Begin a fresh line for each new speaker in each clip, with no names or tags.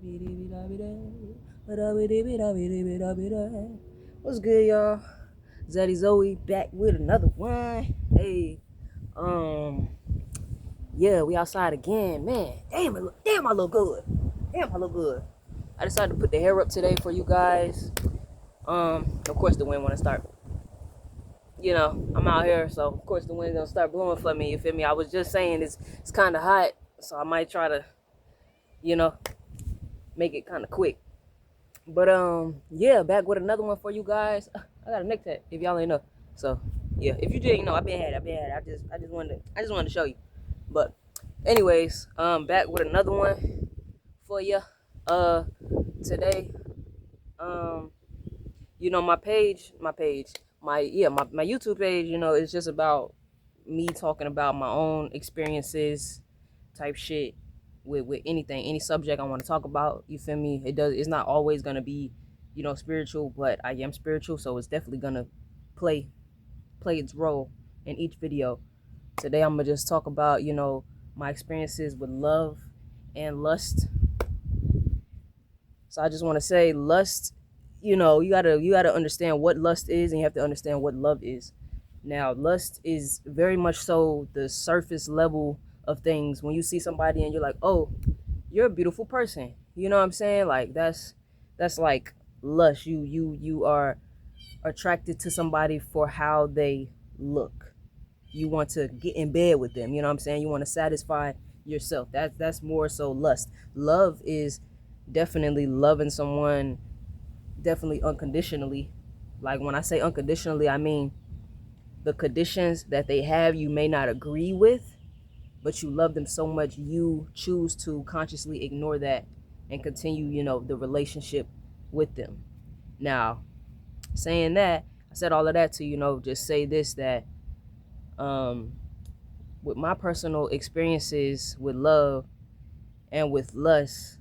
What's good, y'all? ZaddyZoeyy back with another one. Hey, um, yeah, we outside again, man. Damn, I look good. Damn, I look good. I decided to put the hair up today for you guys. Of course the wind want to start. I'm out here, so of course the wind's gonna start blowing for me. You feel me? I was just saying it's kind of hot, so I might try to, you know, make it kind of quick. But yeah, back with another one for you guys. I got a neck tat, if y'all ain't know. So yeah, if you didn't know, I've been had. I just wanted to show you. But anyways, back with another one for you. Today, um, my YouTube page, it's just about me talking about my own experiences, type shit, with anything, any subject I want to talk about. You feel me? It's not always gonna be, spiritual, but I am spiritual, so it's definitely gonna play its role in each video. Today I'm gonna just talk about, my experiences with love and lust. So I just want to say lust, you gotta understand what lust is, and you have to understand what love is. Now, lust is very much so the surface level of things. When you see somebody and you're like, oh, you're a beautiful person. You know what I'm saying? Like that's like lust. You are attracted to somebody for how they look. You want to get in bed with them. You know what I'm saying? You want to satisfy yourself. That's more so lust. Love is definitely loving someone, definitely unconditionally. Like when I say unconditionally, I mean the conditions that they have you may not agree with, but you love them so much you choose to consciously ignore that and continue, the relationship with them. Now, saying that, I said all of that to, just say this, that um with my personal experiences with love and with lust,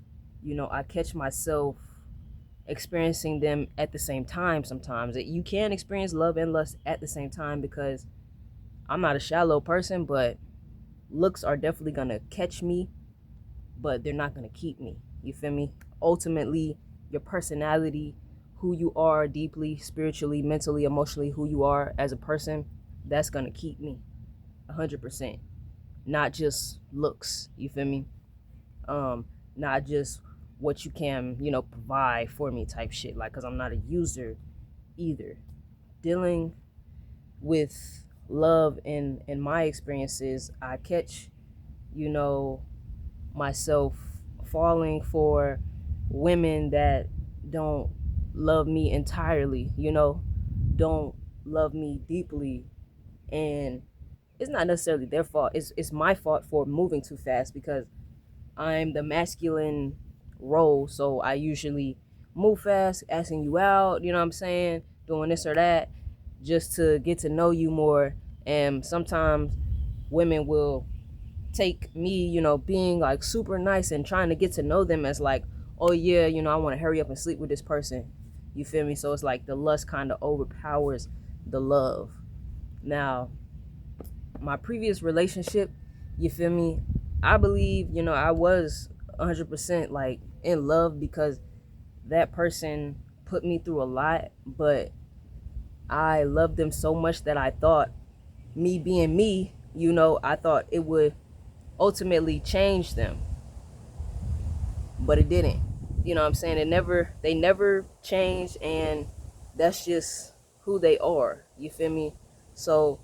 I catch myself experiencing them at the same time sometimes. You can experience love and lust at the same time, because I'm not a shallow person, but looks are definitely gonna catch me, but they're not gonna keep me. You feel me? Ultimately, your personality, who you are deeply, spiritually, mentally, emotionally, who you are as a person, that's gonna keep me 100%. Not just looks, you feel me? Not just what you can, provide for me type shit. Like, cause I'm not a user either. Dealing with love in my experiences, I catch, myself falling for women that don't love me entirely, don't love me deeply. And it's not necessarily their fault. It's my fault for moving too fast, because I'm the masculine role, so I usually move fast, asking you out, you know what I'm saying, doing this or that, just to get to know you more. And sometimes women will take me, being like super nice and trying to get to know them as like, oh yeah, I want to hurry up and sleep with this person. You feel me? So it's like the lust kind of overpowers the love. Now, my previous relationship, you feel me, I believe, I was 100% like in love, because that person put me through a lot, but I loved them so much that I thought, me being me, I thought it would ultimately change them, but it didn't. You know what I'm saying? They never changed, and that's just who they are. You feel me? So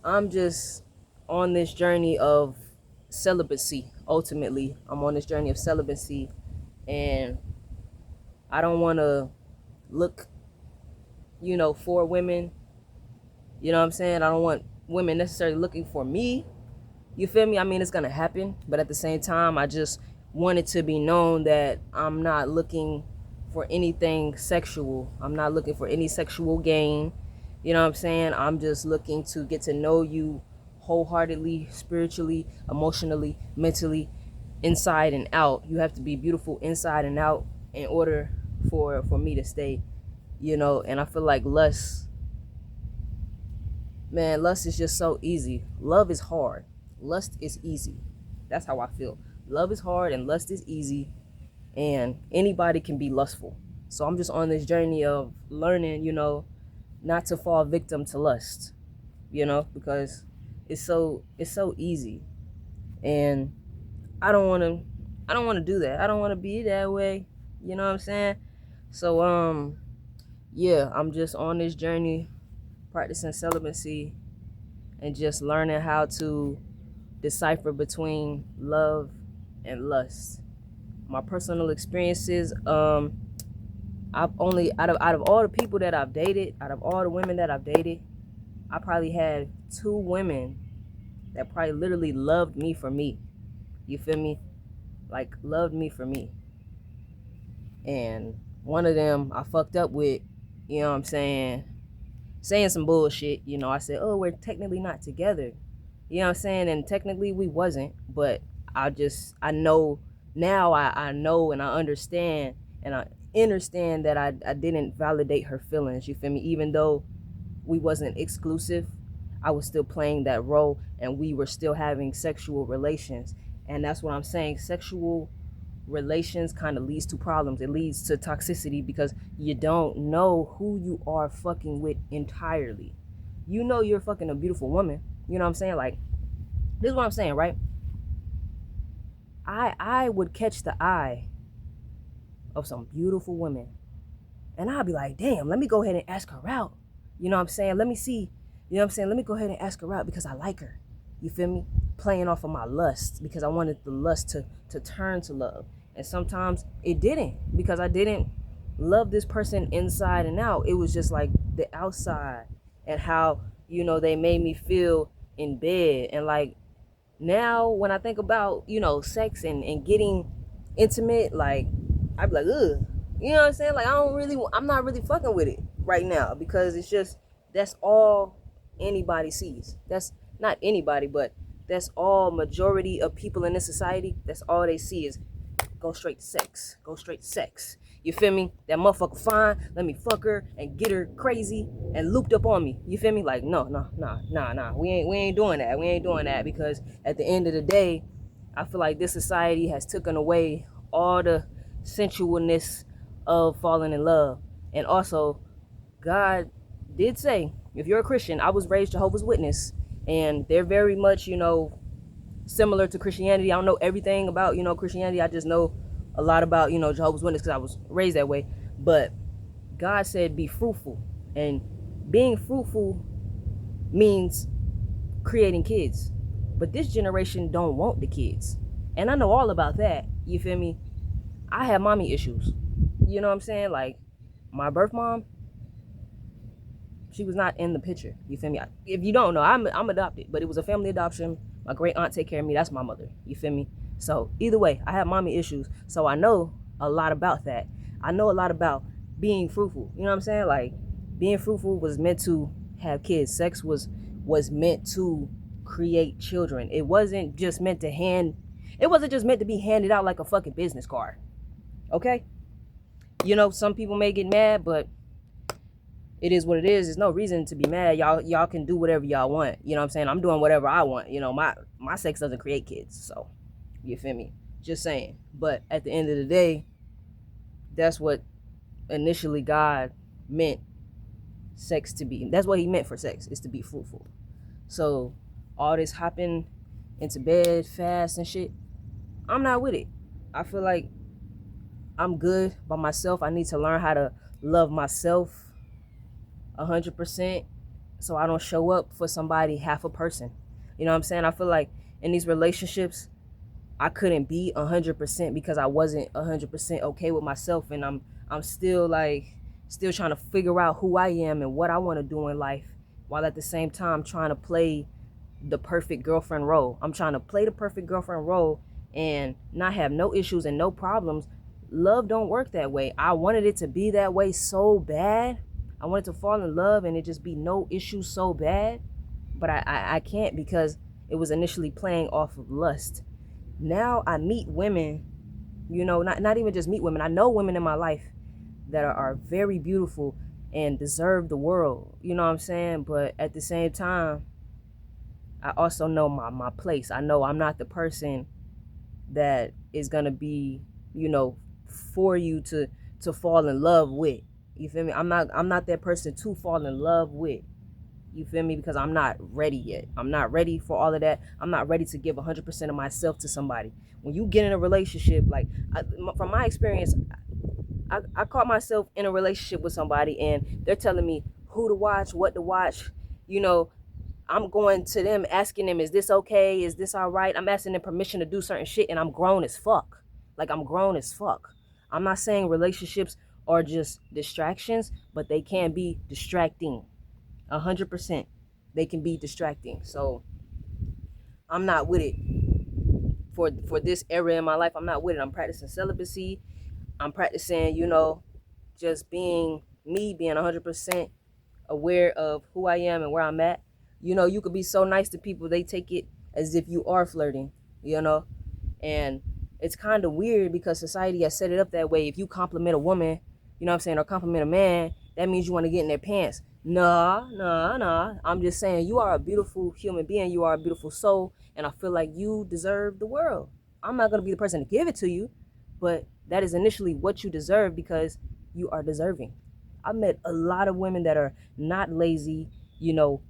I'm just on this journey of celibacy. Ultimately, I'm on this journey of celibacy, and I don't want to look, for women. You know what I'm saying? I don't want women necessarily looking for me. You feel me? I mean, it's going to happen, but at the same time, I just want it to be known that I'm not looking for anything sexual. I'm not looking for any sexual gain. You know what I'm saying? I'm just looking to get to know you wholeheartedly, spiritually, emotionally, mentally, inside and out. You have to be beautiful inside and out in order for me to stay, and I feel like lust, man, lust is just so easy. Love is hard. Lust is easy. That's how I feel. Love is hard and lust is easy. and anybody can be lustful. So I'm just on this journey of learning, not to fall victim to lust, because it's so easy, and I don't want to I don't want to do that. I don't want to be that way. You know what I'm saying? So yeah, I'm just on this journey practicing celibacy and just learning how to decipher between love and lust. My personal experiences, I've only out of all the people that I've dated, out of all the women that I've dated, I probably had 2 women that probably literally loved me for me. You feel me? Like loved me for me. And one of them I fucked up with, you know what I'm saying some bullshit. I said, oh, we're technically not together. You know what I'm saying? And technically we wasn't, but I know now, I know and I understand, and I understand that I didn't validate her feelings. You feel me? Even though we wasn't exclusive, I was still playing that role, and we were still having sexual relations. And that's what I'm saying. Sexual relations kind of leads to problems. It leads to toxicity because you don't know who you are fucking with entirely. You know you're fucking a beautiful woman. You know what I'm saying? Like, this is what I'm saying, right? I would catch the eye of some beautiful women, and I'd be like, damn, let me go ahead and ask her out. You know what I'm saying? Let me see. You know what I'm saying? Let me go ahead and ask her out because I like her. You feel me? Playing off of my lust because I wanted the lust to turn to love. And sometimes it didn't, because I didn't love this person inside and out. It was just like the outside and how, they made me feel in bed. And like now when I think about, sex and getting intimate, like I'd be like, ugh. You know what I'm saying? Like I'm not really fucking with it right now because it's just, that's all anybody sees. That's not anybody, but that's all majority of people in this society. That's all they see is go straight to sex. Go straight to sex. You feel me? That motherfucker fine. Let me fuck her and get her crazy and looped up on me. You feel me? Like no. We ain't doing that. We ain't doing that because at the end of the day, I feel like this society has taken away all the sensualness of falling in love. And also, God did say, if you're a Christian, I was raised Jehovah's Witness, and they're very much, similar to Christianity. I don't know everything about, Christianity. I just know a lot about, Jehovah's Witness because I was raised that way. But God said, be fruitful. And being fruitful means creating kids. But this generation don't want the kids. And I know all about that. You feel me? I have mommy issues. You know what I'm saying? Like, my birth mom, she was not in the picture. You feel me? If you don't know, I'm adopted, but it was a family adoption. My great aunt take care of me. That's my mother. You feel me? So either way, I have mommy issues. So I know a lot about that. I know a lot about being fruitful. You know what I'm saying? Like, being fruitful was meant to have kids. Sex was meant to create children. It wasn't just meant to be handed out like a fucking business card. Okay? Some people may get mad, but it is what it is. There's no reason to be mad. Y'all can do whatever y'all want. You know what I'm saying? I'm doing whatever I want. My sex doesn't create kids. So, you feel me? Just saying. But at the end of the day, that's what initially God meant sex to be. That's what he meant for sex, is to be fruitful. So, all this hopping into bed fast and shit, I'm not with it. I feel like I'm good by myself. I need to learn how to love myself 100% so I don't show up for somebody half a person. You know what I'm saying? I feel like in these relationships, I couldn't be 100% because I wasn't 100% okay with myself, and I'm still trying to figure out who I am and what I want to do in life, while at the same time trying to play the perfect girlfriend role. I'm trying to play the perfect girlfriend role and not have no issues and no problems. Love don't work that way. I wanted it to be that way so bad. I wanted to fall in love and it just be no issues so bad, but I can't because it was initially playing off of lust. Now I meet women, not even just meet women. I know women in my life that are very beautiful and deserve the world. You know what I'm saying? But at the same time, I also know my place. I know I'm not the person that is going to be, for you to fall in love with. You feel me? I'm not that person to fall in love with. You feel me? Because I'm not ready yet. I'm not ready for all of that. I'm not ready to give 100% of myself to somebody. When you get in a relationship, like from my experience, I caught myself in a relationship with somebody and they're telling me who to watch, what to watch. You know, I'm going to them asking them, is this okay? Is this all right? I'm asking them permission to do certain shit and I'm grown as fuck. Like I'm grown as fuck. I'm not saying relationships are just distractions, but they can be distracting. 100%. They can be distracting. So I'm not with it for this era in my life. I'm not with it. I'm practicing celibacy. I'm practicing, just being me, being 100% aware of who I am and where I'm at. You could be so nice to people, they take it as if you are flirting, and it's kind of weird because society has set it up that way. If you compliment a woman, or compliment a man, that means you want to get in their pants. Nah, nah, nah. I'm just saying you are a beautiful human being. You are a beautiful soul, and I feel like you deserve the world. I'm not going to be the person to give it to you, but that is initially what you deserve because you are deserving. I've met a lot of women that are not lazy,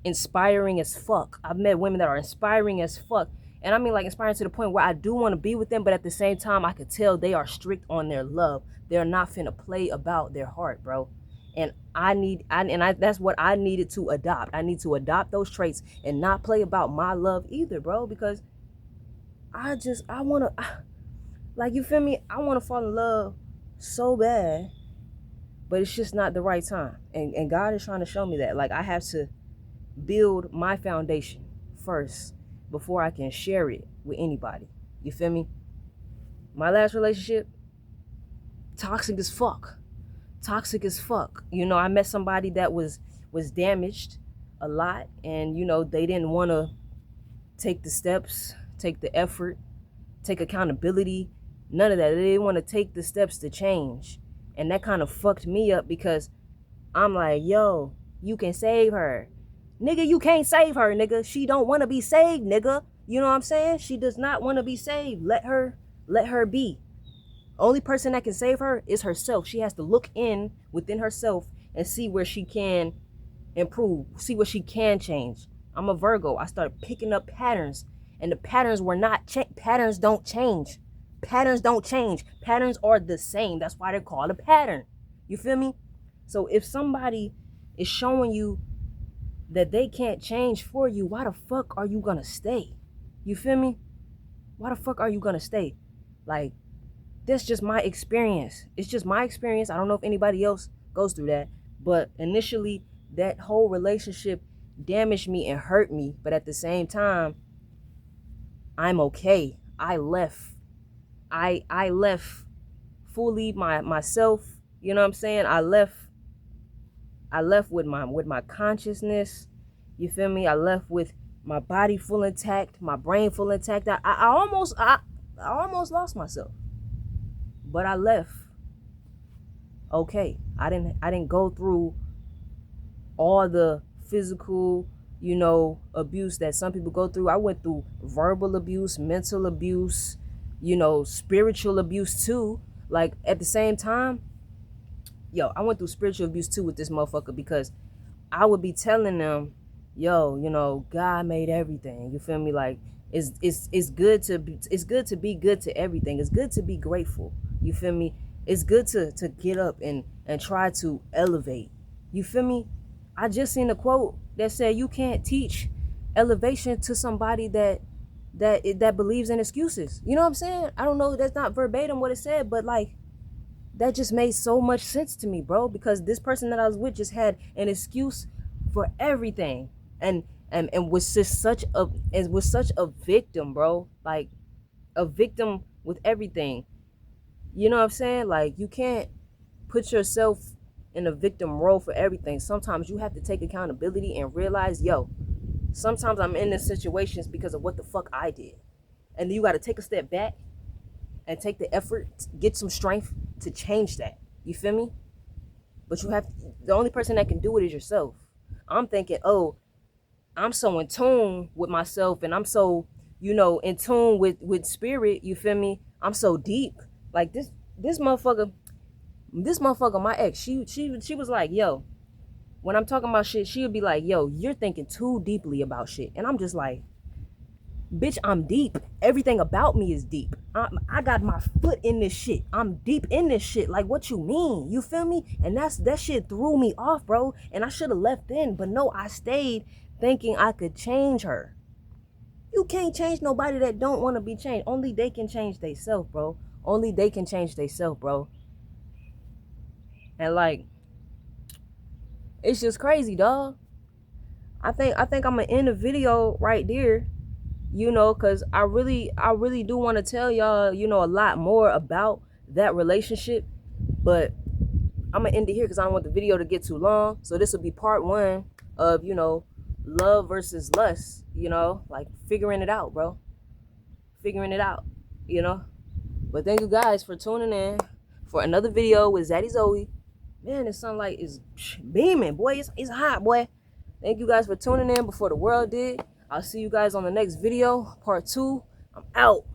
inspiring as fuck. I've met women that are inspiring as fuck. And I mean like inspiring to the point where I do want to be with them, but at the same time I could tell they are strict on their love. They're not finna play about their heart, bro. And that's what I needed to adopt. I need to adopt those traits and not play about my love either, bro, because I wanna like, you feel me? I wanna fall in love so bad, but it's just not the right time. And God is trying to show me that. Like, I have to build my foundation first before I can share it with anybody. You feel me? My last relationship, toxic as fuck. Toxic as fuck. I met somebody that was damaged a lot, and they didn't want to take the steps, take the effort, take accountability, none of that. They didn't want to take the steps to change. And that kind of fucked me up because I'm like, yo, you can save her. Nigga, you can't save her, nigga. She don't want to be saved, nigga. You know what I'm saying? She does not want to be saved. Let her be. Only person that can save her is herself. She has to look within herself and see where she can improve, see what she can change. I'm a Virgo. I started picking up patterns, and the patterns were not patterns don't change. Patterns don't change. Patterns are the same. That's why they're called a pattern. You feel me? So if somebody is showing you that they can't change for you, why the fuck are you gonna stay? You feel me? Why the fuck are you gonna stay? Like, that's just my experience. It's just my experience. I don't know if anybody else goes through that, but initially that whole relationship damaged me and hurt me, but at the same time, I'm okay. I left fully myself. You know what I'm saying? I left with my consciousness. You feel me? I left with my body full intact, my brain full intact. I almost lost myself, but I left okay. I didn't go through all the physical, abuse that some people go through. I went through verbal abuse, mental abuse, spiritual abuse too. Like, at the same time, I went through spiritual abuse too with this motherfucker because I would be telling them, God made everything. You feel me? Like, it's good to be good to everything. It's good to be grateful. You feel me? It's good to get up and try to elevate. You feel me? I just seen a quote that said you can't teach elevation to somebody that believes in excuses. You know what I'm saying? I don't know, that's not verbatim what it said, but like, that just made so much sense to me, bro, because this person that I was with just had an excuse for everything, and was just such a victim, bro. Like, a victim with everything. You know what I'm saying? Like, you can't put yourself in a victim role for everything. Sometimes you have to take accountability and realize, sometimes I'm in these situations because of what the fuck I did. And you got to take a step back and take the effort, get some strength to change that. You feel me? But the only person that can do it is yourself. I'm thinking, I'm so in tune with myself, and I'm so, in tune with spirit. You feel me? I'm so deep. Like, this this motherfucker, my ex, she was like, yo, when I'm talking about shit, she would be like, yo, you're thinking too deeply about shit. And I'm just like, bitch, I'm deep. Everything about me is deep. I got my foot in this shit. I'm deep in this shit. Like, what you mean? You feel me? And that shit threw me off, bro. And I should have left then. But no, I stayed thinking I could change her. You can't change nobody that don't want to be changed. Only they can change themselves, bro. Only they can change themselves, bro. And like, it's just crazy, dog. I think I'm gonna end the video right there. You know, because I really do want to tell y'all, you know, a lot more about that relationship, but I'm gonna end it here because I don't want the video to get too long. So this will be part 1 of, you know, love versus lust, you know, like figuring it out, bro. Figuring it out, you know. But thank you guys for tuning in for another video with ZaddyZoeyy. Man, the sunlight is beaming, boy. It's hot, boy. Thank you guys for tuning in before the world did. I'll see you guys on the next video, part 2. I'm out.